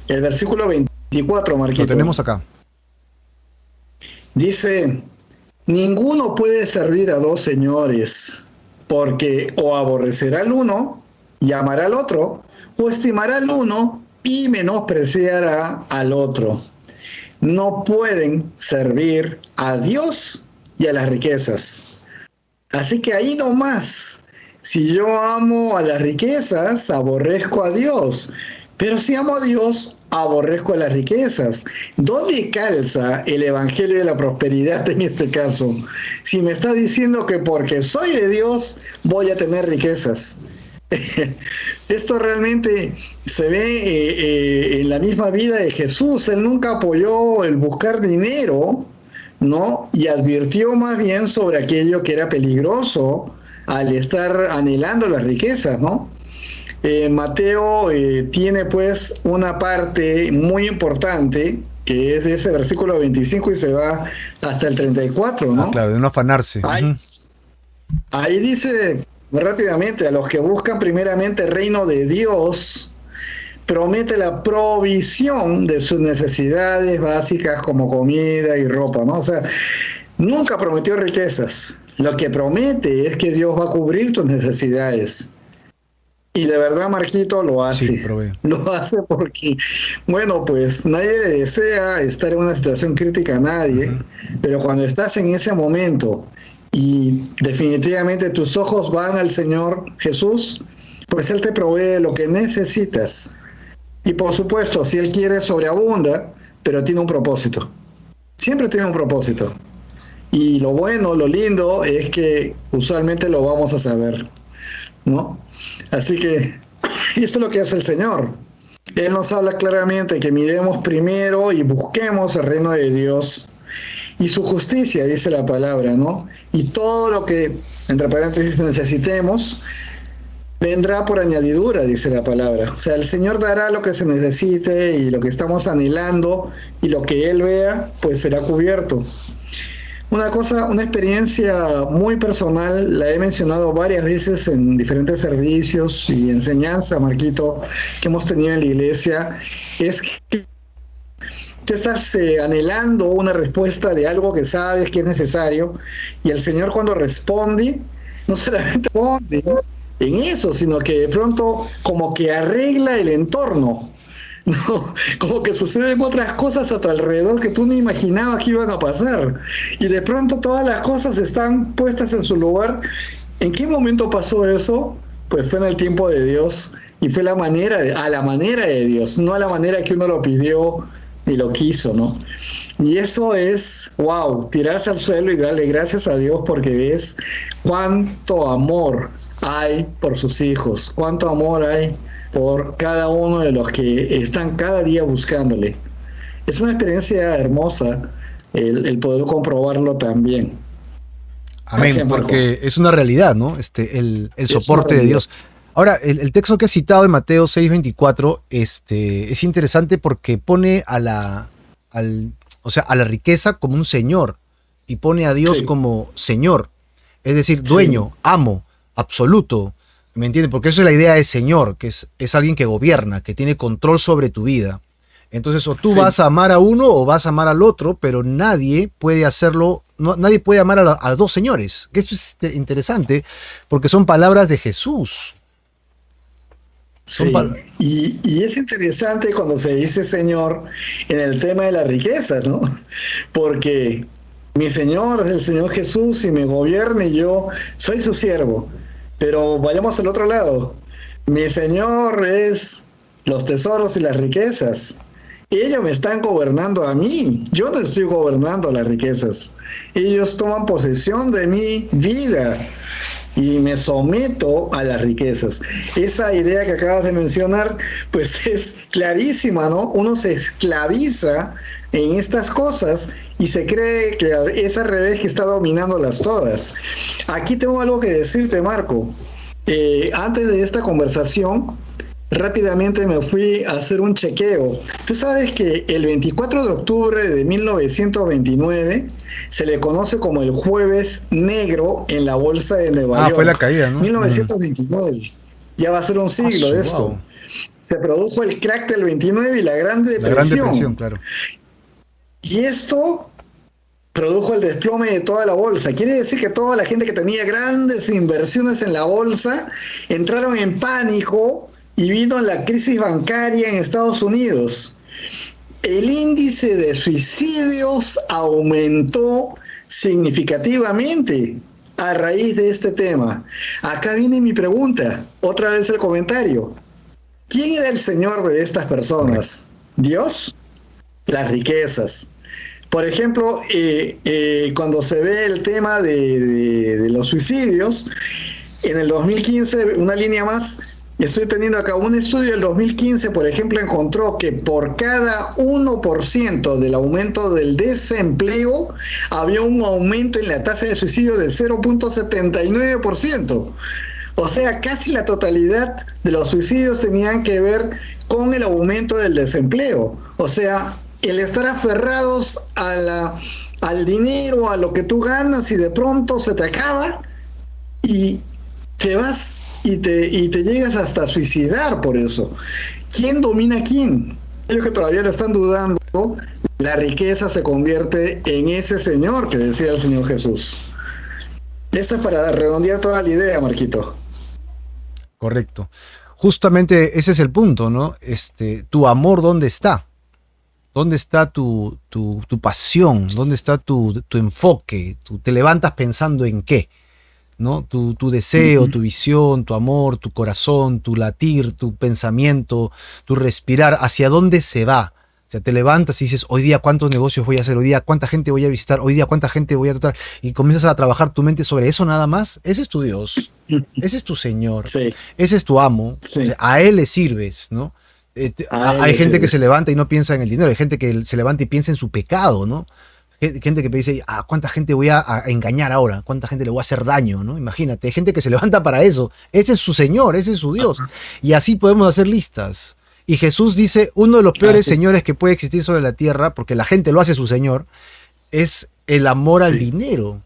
el versículo 24, lo Marquito. tenemos acá. Dice, ninguno puede servir a dos señores, porque o aborrecerá al uno y amará al otro, o estimará al uno y menospreciará al otro. No pueden servir a Dios y a las riquezas. Así que ahí nomás, si yo amo a las riquezas, aborrezco a Dios. Pero si amo a Dios, aborrezco a las riquezas. ¿Dónde calza el Evangelio de la prosperidad en este caso? Si me está diciendo que porque soy de Dios voy a tener riquezas. Esto realmente se ve en la misma vida de Jesús. Él nunca apoyó el buscar dinero, ¿no? Y advirtió más bien sobre aquello que era peligroso al estar anhelando las riquezas, ¿no? Mateo tiene pues una parte muy importante que es ese versículo 25 y se va hasta el 34, Ah, ¿no? claro, de no afanarse. Ahí, Ujú. ahí dice rápidamente, a los que buscan primeramente el reino de Dios, promete la provisión de sus necesidades básicas como comida y ropa, ¿no? O sea, nunca prometió riquezas. Lo que promete es que Dios va a cubrir tus necesidades. Y de verdad, Marquito lo Sí, hace. probé. Lo hace porque, bueno, pues nadie le desea estar en una situación crítica a nadie, Ujú. pero cuando estás en ese momento y definitivamente tus ojos van al Señor Jesús, pues Él te provee lo que necesitas. Y por supuesto, si Él quiere, sobreabunda, pero tiene un propósito. Siempre tiene un propósito. Y lo bueno, lo lindo es que usualmente lo vamos a saber, ¿no? Así que esto es lo que hace el Señor. Él nos habla claramente que miremos primero y busquemos el reino de Dios y su justicia, dice la palabra, ¿no? Y todo lo que, entre paréntesis, necesitemos, vendrá por añadidura, dice la palabra. O sea, el Señor dará lo que se necesite y lo que estamos anhelando y lo que Él vea, pues será cubierto. Una cosa, una experiencia muy personal, la he mencionado varias veces en diferentes servicios y enseñanza, Marquito, que hemos tenido en la iglesia, es que tú estás anhelando una respuesta de algo que sabes que es necesario y el Señor cuando responde, no solamente responde en eso, sino que de pronto como que arregla el entorno. No, como que suceden otras cosas a tu alrededor que tú ni imaginabas que iban a pasar. Y de pronto todas las cosas están puestas en su lugar. ¿En qué momento pasó eso? Pues fue en el tiempo de Dios y fue a la manera de Dios, no a la manera que uno lo pidió y lo quiso, ¿no? Y eso es, wow, tirarse al suelo y darle gracias a Dios porque ves cuánto amor hay por sus hijos, cuánto amor hay por cada uno de los que están cada día buscándole. Es una experiencia hermosa el poder comprobarlo también. Amén, Gracias, Marco. porque es una realidad, ¿no? El Es una soporte de realidad. Dios. Ahora, el texto que he citado en Mateo 6:24, es interesante porque pone o sea, a la riqueza como un señor y pone a Dios Sí, como señor, es decir, sí, dueño, amo, absoluto, ¿me entiendes? Porque eso es la idea de señor, que es alguien que gobierna, que tiene control sobre tu vida. Entonces, o tú sí. vas a amar a uno o vas a amar al otro, pero nadie puede hacerlo, nadie puede amar a dos señores. Que esto es interesante porque son palabras de Jesús. Son Sí, y es interesante cuando se dice Señor en el tema de las riquezas, ¿no? Porque Mi Señor es el Señor Jesús y me gobierne y yo soy su siervo. Pero vayamos al otro lado. Mi Señor es los tesoros y las riquezas. Ellos me están gobernando a mí. Yo no estoy gobernando las riquezas. Ellos toman posesión de mi vida y me someto a las riquezas. Esa idea que acabas de mencionar, pues es clarísima, ¿no? Uno se esclaviza en estas cosas y se cree que es al revés, que está dominándolas todas. Aquí tengo algo que decirte, Marco. Antes de esta conversación, rápidamente me fui a hacer un chequeo. Tú sabes que el 24 de octubre de 1929 se le conoce como el Jueves Negro en la Bolsa de Nueva York. Fue la caída, ¿no? 1929. Ya va a ser un siglo de esto. Wow. Se produjo el crack del 29 y la Gran Depresión. La Gran Depresión, claro. Y esto produjo el desplome de toda la bolsa. Quiere decir que toda la gente que tenía grandes inversiones en la bolsa entraron en pánico y vino la crisis bancaria en Estados Unidos. El índice de suicidios aumentó significativamente a raíz de este tema. Acá viene mi pregunta, otra vez el comentario. ¿Quién era el señor de estas personas? ¿Dios? Las riquezas. Por ejemplo, cuando se ve el tema de los suicidios, en el 2015, una línea más, estoy teniendo acá un estudio del 2015, por ejemplo, encontró que por cada 1% del aumento del desempleo, había un aumento en la tasa de suicidio de 0.79%. O sea, casi la totalidad de los suicidios tenían que ver con el aumento del desempleo. O sea, el estar aferrados al dinero, a lo que tú ganas y de pronto se te acaba y te vas y te llegas hasta suicidar por eso. ¿Quién domina a quién? Ellos que todavía lo están dudando, la riqueza se convierte en ese señor que decía el Señor Jesús. Esta es para redondear toda la idea, Marquito. Correcto. Justamente ese es el punto, ¿no? Tu amor, ¿dónde está? ¿Dónde está tu pasión? ¿Dónde está tu enfoque? ¿Te levantas pensando en qué? ¿No? Tu deseo, tu visión, tu amor, tu corazón, tu latir, tu pensamiento, tu respirar, ¿hacia dónde se va? O sea, te levantas y dices, hoy día cuántos negocios voy a hacer, hoy día cuánta gente voy a visitar, hoy día cuánta gente voy a tratar, y comienzas a trabajar tu mente sobre eso nada más. Ese es tu Dios, ese es tu Señor, sí. Ese es tu amo, sí. O sea, a Él le sirves, ¿no? Hay gente que se levanta y no piensa en el dinero, hay gente que se levanta y piensa en su pecado, ¿no? Gente que dice, ¿cuánta gente voy a engañar ahora? ¿Cuánta gente le voy a hacer daño? ¿No? Imagínate, hay gente que se levanta para eso. Ese es su Señor, ese es su Dios. Y así podemos hacer listas. Y Jesús dice, uno de los peores señores que puede existir sobre la tierra, porque la gente lo hace su Señor, es el amor al dinero.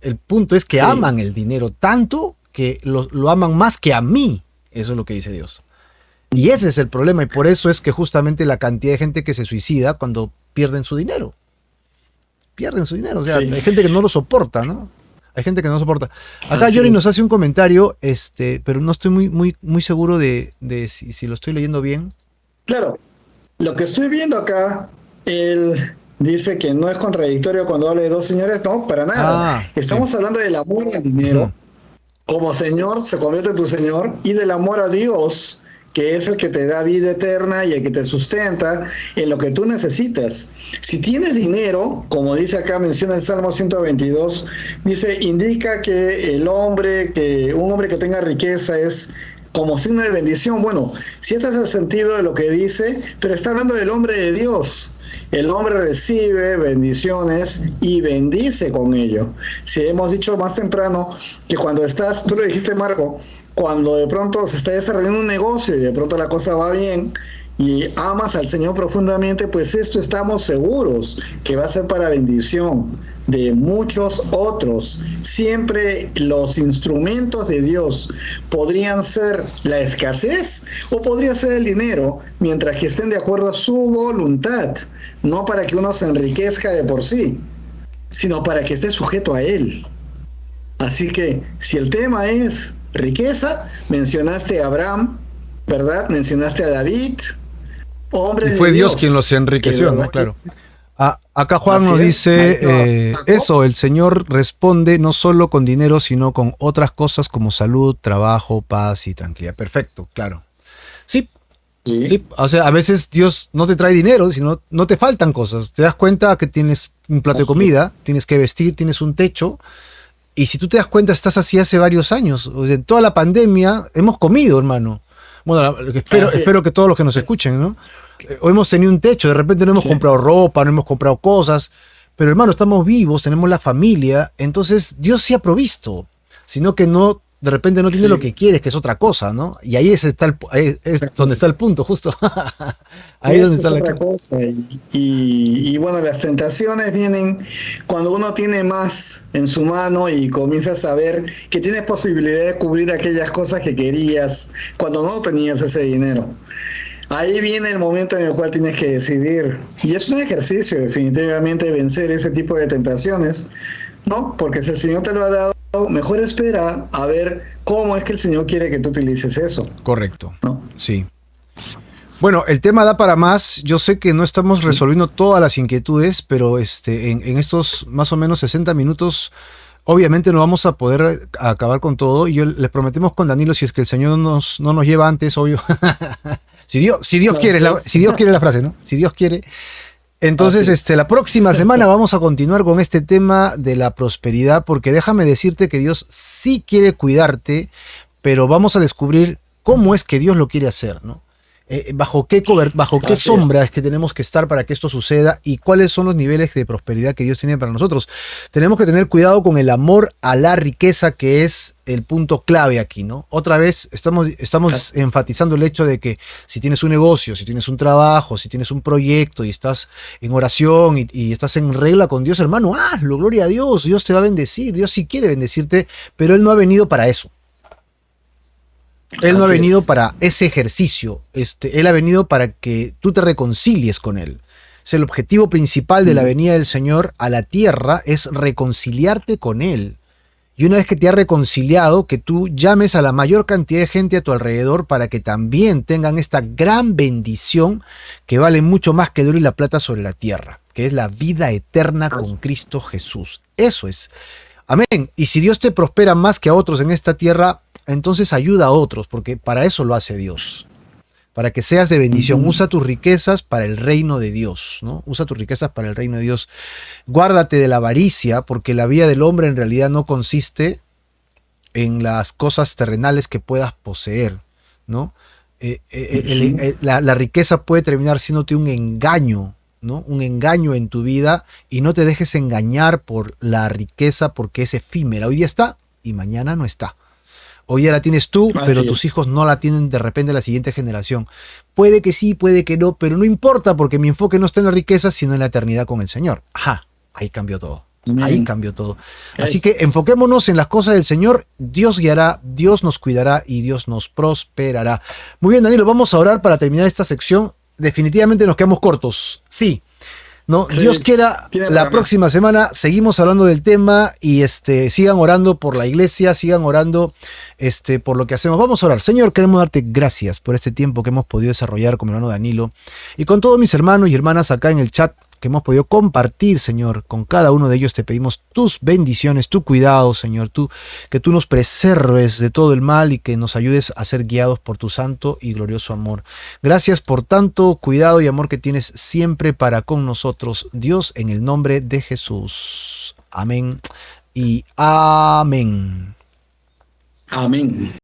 El punto es que aman el dinero tanto que lo aman más que a mí. Eso es lo que dice Dios. Y ese es el problema, y por eso es que justamente la cantidad de gente que se suicida cuando pierden su dinero. Pierden su dinero, o sea, hay gente que no lo soporta, ¿no? Hay gente que no lo soporta. Acá Yori nos hace un comentario, pero no estoy muy seguro de si lo estoy leyendo bien. Claro, lo que estoy viendo acá, él dice que no es contradictorio cuando habla de dos señores, no, para nada. Estamos hablando del amor al dinero. Como Señor se convierte en tu Señor, y del amor a Dios, que es el que te da vida eterna y el que te sustenta en lo que tú necesitas. Si tienes dinero, como dice acá, menciona el Salmo 122, dice, indica que un hombre que tenga riqueza es como signo de bendición. Bueno, si este es el sentido de lo que dice, pero está hablando del hombre de Dios. El hombre recibe bendiciones y bendice con ello. Si hemos dicho más temprano que cuando tú lo dijiste, Marco, cuando de pronto se está desarrollando un negocio y de pronto la cosa va bien y amas al Señor profundamente, pues esto estamos seguros que va a ser para bendición de muchos otros. Siempre los instrumentos de Dios podrían ser la escasez o podría ser el dinero, mientras que estén de acuerdo a su voluntad, no para que uno se enriquezca de por sí, sino para que esté sujeto a Él. Así que si el tema es riqueza, mencionaste a Abraham, ¿verdad? Mencionaste a David, hombres de Dios. Y fue Dios quien los enriqueció, ¿no? Claro. Acá Juan Así nos es, ahí dice está. eso, el Señor responde no solo con dinero, sino con otras cosas como salud, trabajo, paz y tranquilidad. Perfecto, claro. Sí, Sí, sí, o sea, a veces Dios no te trae dinero, sino no te faltan cosas. Te das cuenta que tienes un plato de así es. comida, tienes que vestir, tienes un techo. Y si tú te das cuenta, estás así hace varios años. O sea, en toda la pandemia hemos comido, hermano. Bueno, Así espero que todos los que nos es. escuchen, ¿no? O hemos tenido un techo, de repente no hemos Sí, comprado ropa, no hemos comprado cosas, pero hermano, estamos vivos, tenemos la familia, entonces Dios sí ha provisto, sino que no, de repente no tiene lo sí, que quieres, que es otra cosa, ¿no? Y ahí ahí es otra donde cosa. está el punto, justo. Ahí es donde Esa está es la otra clave. cosa. Y bueno, las tentaciones vienen cuando uno tiene más en su mano y comienza a saber que tienes posibilidad de cubrir aquellas cosas que querías cuando no tenías ese dinero. Ahí viene el momento en el cual tienes que decidir. Y es un ejercicio, definitivamente, vencer ese tipo de tentaciones, ¿no? Porque si el Señor te lo ha dado, mejor espera a ver cómo es que el Señor quiere que tú utilices eso, Correcto, ¿no? sí. Bueno, el tema da para más. Yo sé que no estamos Sí. resolviendo todas las inquietudes, pero en estos más o menos 60 minutos, obviamente no vamos a poder acabar con todo. Y yo les prometemos con Danilo, si es que el Señor no nos lleva antes, obvio. Si Dios quiere, Así es. si Dios quiere la frase, ¿no? Si Dios quiere. Así Entonces, es. la próxima semana vamos a continuar con este tema de la prosperidad, porque déjame decirte que Dios sí quiere cuidarte, pero vamos a descubrir cómo es que Dios lo quiere hacer, ¿no? Bajo qué Así sombra es es. que tenemos que estar para que esto suceda y cuáles son los niveles de prosperidad que Dios tiene para nosotros. Tenemos que tener cuidado con el amor a la riqueza, que es el punto clave aquí, ¿no? Otra vez estamos Así es. enfatizando el hecho de que si tienes un negocio, si tienes un trabajo, si tienes un proyecto y estás en oración y estás en regla con Dios, hermano, hazlo, gloria a Dios, Dios te va a bendecir, Dios sí quiere bendecirte, pero Él no ha venido para eso. Él no ha Así venido es. para ese ejercicio. Él ha venido para que tú te reconcilies con Él. Es el objetivo principal de la Ujú. venida del Señor a la tierra, es reconciliarte con Él. Y una vez que te ha reconciliado, que tú llames a la mayor cantidad de gente a tu alrededor para que también tengan esta gran bendición que vale mucho más que el oro y la plata sobre la tierra, que es la vida eterna con Así es. Cristo Jesús. Eso es. Amén. Y si Dios te prospera más que a otros en esta tierra, entonces ayuda a otros, porque para eso lo hace Dios. Para que seas de bendición. Ujú. Usa tus riquezas para el reino de Dios, ¿no? Usa tus riquezas para el reino de Dios. Guárdate de la avaricia, porque la vida del hombre en realidad no consiste en las cosas terrenales que puedas poseer, ¿no? Ujú. La riqueza puede terminar siéndote un engaño, ¿no? Un engaño en tu vida y no te dejes engañar por la riqueza porque es efímera. Hoy día está y mañana no está. Hoy ya la tienes tú, pero Así tus es. hijos no la tienen de repente la siguiente generación. Puede que sí, puede que no, pero no importa porque mi enfoque no está en la riqueza, sino en la eternidad con el Señor. Ajá, ahí cambió todo. Ahí Amén. cambió todo. Así Eso que es. enfoquémonos en las cosas del Señor. Dios guiará, Dios nos cuidará y Dios nos prosperará. Muy bien, Danilo, vamos a orar para terminar esta sección. Definitivamente nos quedamos cortos. Sí, no, Dios Sí, quiera, tiene la para próxima más. semana seguimos hablando del tema y sigan orando por la iglesia, sigan orando por lo que hacemos. Vamos a orar. Señor, queremos darte gracias por este tiempo que hemos podido desarrollar con mi hermano Danilo y con todos mis hermanos y hermanas acá en el chat que hemos podido compartir, Señor. Con cada uno de ellos te pedimos tus bendiciones, tu cuidado, Señor, que tú nos preserves de todo el mal y que nos ayudes a ser guiados por tu santo y glorioso amor. Gracias por tanto cuidado y amor que tienes siempre para con nosotros, Dios, en el nombre de Jesús. Amén y amén. Amén.